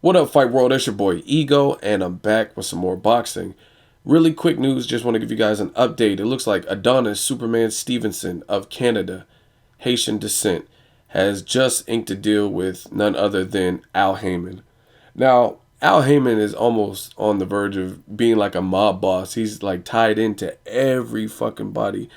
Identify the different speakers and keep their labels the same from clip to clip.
Speaker 1: What up, Fight World? It's your boy Ego, and I'm back with some more boxing. Really quick news, just want to give you guys an update. It looks like Adonis Superman Stevenson of Canada, Haitian descent, has just inked a deal with none other than Al Heyman. Now, Al Heyman is almost on the verge of being like a mob boss. He's like tied into every fucking body.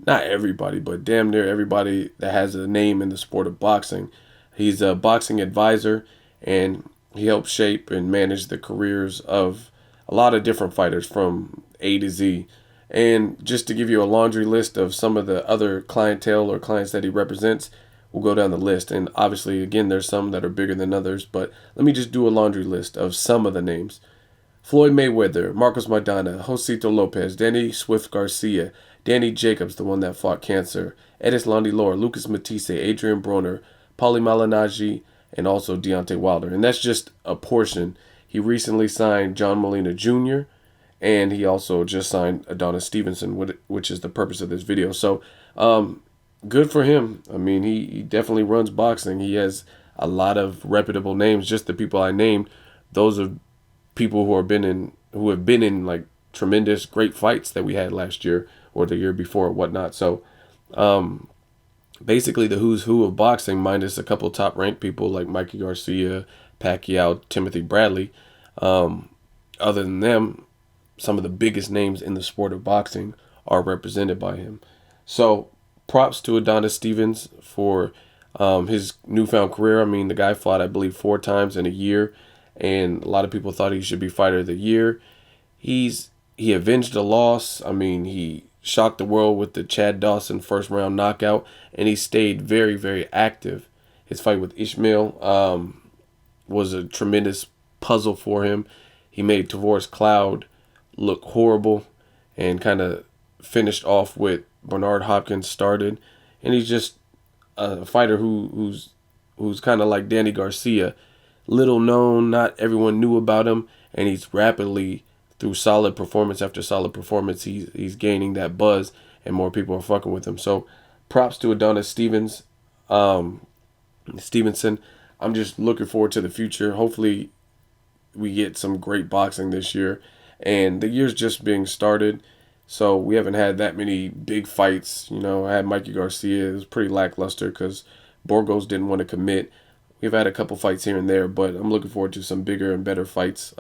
Speaker 1: Not everybody, but damn near everybody that has a name in the sport of boxing. He's a boxing advisor, and he helps shape and manage the careers of a lot of different fighters from A to Z. And just to give you a laundry list of some of the other clientele or clients that he represents, we'll go down the list. And obviously, again, there's some that are bigger than others, but let me just do a laundry list of some of the names. Floyd Mayweather, Marcos Maidana, Josito Lopez, Danny Swift Garcia, Danny Jacobs, the one that fought cancer, Edis Lora, Lucas Matisse, Adrian Broner, Paulie Malignaggi, and also Deontay Wilder. And that's just a portion. He recently signed John Molina Jr., and he also just signed Adonis Stevenson, which is the purpose of this video. So, good for him. I mean, he definitely runs boxing. He has a lot of reputable names. Just the people I named, those are people who have been in like tremendous great fights that we had last year or the year before or whatnot. So basically the who's who of boxing minus a couple top ranked people like Mikey Garcia, Pacquiao, Timothy Bradley. Other than them, some of the biggest names in the sport of boxing are represented by him. So props to Adonis Stevens for his newfound career. I mean, the guy fought, I believe, 4 times in a year, and a lot of people thought he should be fighter of the year. He avenged a loss. I mean, he shocked the world with the Chad Dawson first round knockout, and he stayed very, very active. His fight with Ishmael was a tremendous puzzle for him. He made Tavoris Cloud look horrible and kind of finished off with Bernard Hopkins started. And he's just a fighter who's kind of like Danny Garcia, little known, not everyone knew about him, and he's rapidly, through solid performance after solid performance, he's gaining that buzz, and more people are fucking with him. So props to Adonis Stevenson. I'm just looking forward to the future. Hopefully we get some great boxing this year, and the year's just being started, so we haven't had that many big fights. You know, I had Mikey Garcia. It was pretty lackluster because Borgos didn't want to commit. We've had a couple fights here and there, but I'm looking forward to some bigger and better fights.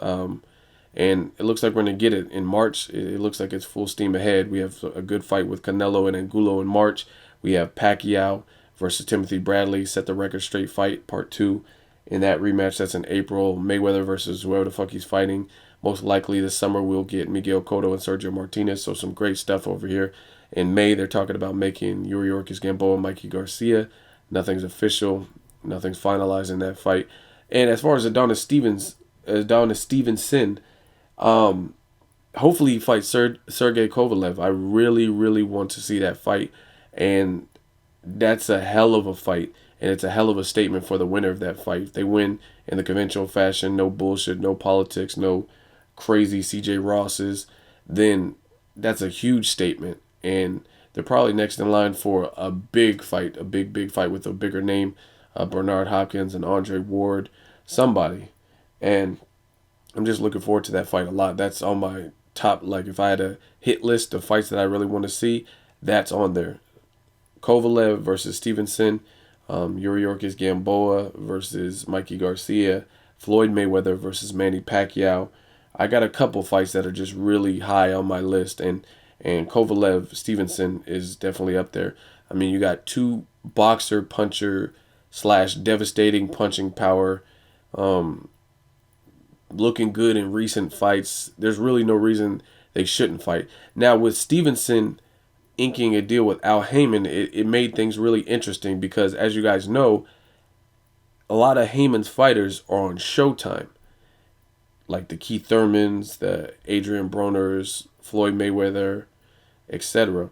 Speaker 1: And it looks like we're going to get it in March. It looks like it's full steam ahead. We have a good fight with Canelo and Angulo in March. We have Pacquiao versus Timothy Bradley, set the record straight fight, part 2. In that rematch, that's in April. Mayweather versus whoever the fuck he's fighting. Most likely this summer we'll get Miguel Cotto and Sergio Martinez. So some great stuff over here. In May, they're talking about making Yuri Ortiz Gamboa and Mikey Garcia. Nothing's official. Nothing's finalized in that fight. And as far as Adonis Stevenson, hopefully he fights Sergey Kovalev. I really, really want to see that fight. And that's a hell of a fight. And it's a hell of a statement for the winner of that fight. If they win in the conventional fashion, no bullshit, no politics, no crazy CJ Rosses, then that's a huge statement. And they're probably next in line for a big fight, a big fight with a bigger name, Bernard Hopkins and Andre Ward, somebody. And I'm just looking forward to that fight a lot. That's on my top, like if I had a hit list of fights that I really want to see, that's on there. Kovalev versus Stevenson, Yuri Ortiz Gamboa versus Mikey Garcia, Floyd Mayweather versus Manny Pacquiao. I got a couple fights that are just really high on my list, and Kovalev Stevenson is definitely up there. I mean, you got two boxer, puncher / devastating punching power, looking good in recent fights. There's really no reason they shouldn't fight. Now with Stevenson inking a deal with Al Heyman, it made things really interesting because, as you guys know, a lot of Heyman's fighters are on Showtime, like the Keith Thurmans, the Adrian Broners, Floyd Mayweather, etc.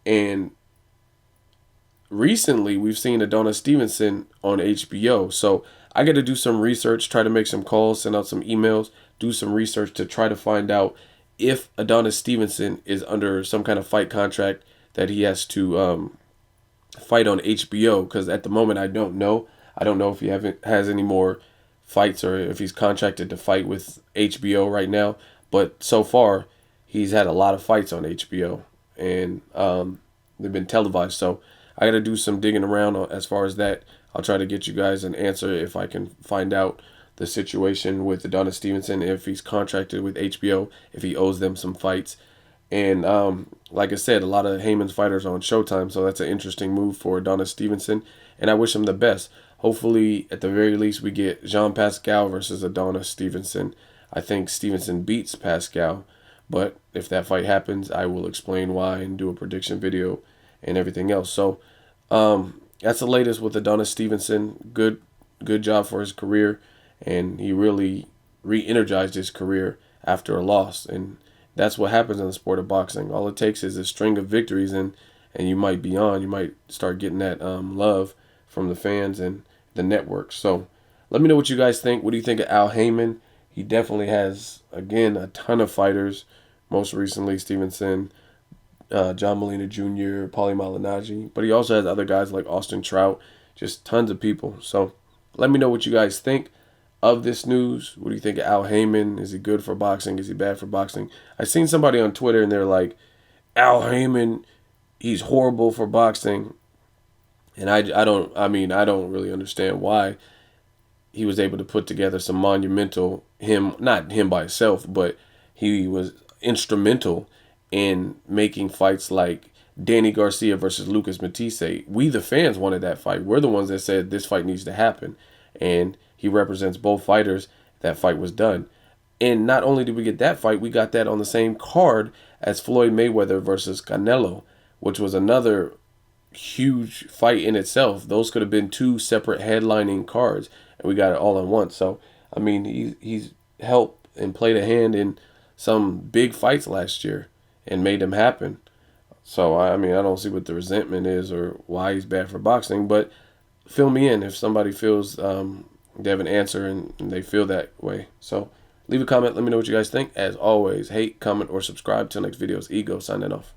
Speaker 1: And recently we've seen Adonis Stevenson on HBO. So I got to do some research, try to make some calls, send out some emails, do some research to try to find out if Adonis Stevenson is under some kind of fight contract that he has to fight on HBO. Because at the moment I don't know. I don't know if he has any more fights or if he's contracted to fight with HBO right now. But so far, he's had a lot of fights on HBO, and they've been televised. So I got to do some digging around as far as that. I'll try to get you guys an answer if I can find out the situation with Adonis Stevenson, if he's contracted with HBO, if he owes them some fights. And like I said, a lot of Heyman's fighters are on Showtime, so that's an interesting move for Adonis Stevenson, and I wish him the best. Hopefully, at the very least, we get Jean Pascal versus Adonis Stevenson. I think Stevenson beats Pascal, but if that fight happens, I will explain why and do a prediction video and everything else. So that's the latest with Adonis Stevenson. Good job for his career, and he really re-energized his career after a loss. And that's what happens in the sport of boxing. All it takes is a string of victories, and you might be on. You might start getting that love from the fans and the network. So let me know what you guys think. What do you think of Al Haymon? He definitely has, again, a ton of fighters. Most recently, Stevenson, John Molina Jr., Paulie Malignaggi. But he also has other guys like Austin Trout, just tons of people. So let me know what you guys think of this news. What do you think of Al Haymon? Is he good for boxing? Is he bad for boxing? I seen somebody on Twitter and they're like, Al Haymon, he's horrible for boxing. And I don't really understand why he was able to put together some monumental, not him by himself, but he was instrumental in making fights like Danny Garcia versus Lucas Matisse. We, the fans, wanted that fight. We're the ones that said this fight needs to happen. And he represents both fighters. That fight was done. And not only did we get that fight, we got that on the same card as Floyd Mayweather versus Canelo, which was another huge fight in itself. Those could have been two separate headlining cards, and we got it all in one. So, I mean, he's helped and played a hand in some big fights last year and made them happen. So, I mean, I don't see what the resentment is or why he's bad for boxing, but fill me in if somebody feels they have an answer and they feel that way. So, leave a comment. Let me know what you guys think. As always, hate, comment, or subscribe. Till next videos. Ego signing off.